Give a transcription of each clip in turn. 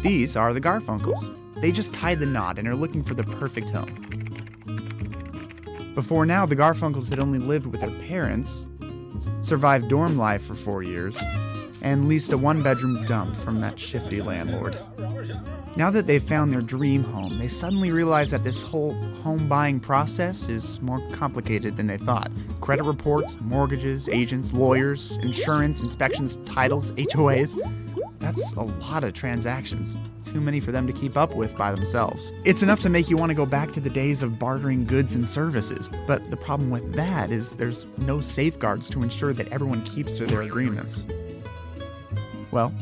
These are the Garfunkels. They just tied the knot and are looking for the perfect home. Before now, the Garfunkels had only lived with their parents, survived dorm life for 4 years, and leased a one-bedroom dump from that shifty landlord. Now that they've found their dream home, they suddenly realize that this whole home buying process is more complicated than they thought. Credit reports, mortgages, agents, lawyers, insurance, inspections, titles, HOAs. That's a lot of transactions. Too many for them to keep up with by themselves. It's enough to make you want to go back to the days of bartering goods and services. But the problem with that is there's no safeguards to ensure that everyone keeps to their agreements. Well,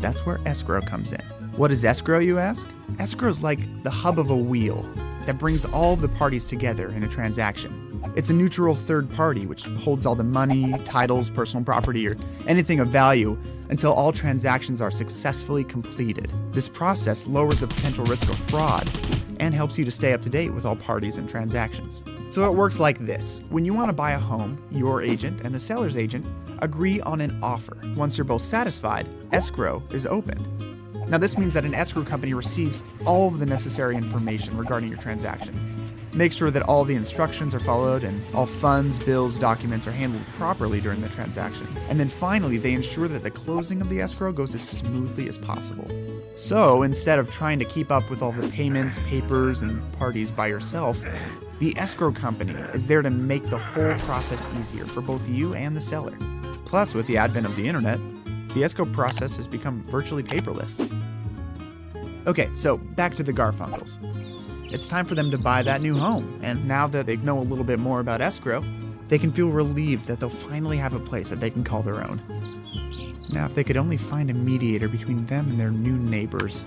that's where Escrow comes in. What is Escrow, you ask? Escrow's like the hub of a wheel that brings all of the parties together in a transaction. It's a neutral third party which holds all the money, titles, personal property, or anything of value until all transactions are successfully completed. This process lowers the potential risk of fraud and helps you to stay up to date with all parties and transactions. So it works like this. When you want to buy a home, your agent and the seller's agent agree on an offer. Once you're both satisfied, escrow is opened. Now this means that an escrow company receives all of the necessary information regarding your transaction. Make sure that all the instructions are followed and all funds, bills, documents are handled properly during the transaction. And then finally, they ensure that the closing of the escrow goes as smoothly as possible. So instead of trying to keep up with all the payments, papers, and parties by yourself, the escrow company is there to make the whole process easier for both you and the seller. Plus, with the advent of the internet, the escrow process has become virtually paperless. Okay, so back to the Garfunkels. It's time for them to buy that new home, and now that they know a little bit more about escrow, they can feel relieved that they'll finally have a place that they can call their own. Now, if they could only find a mediator between them and their new neighbors,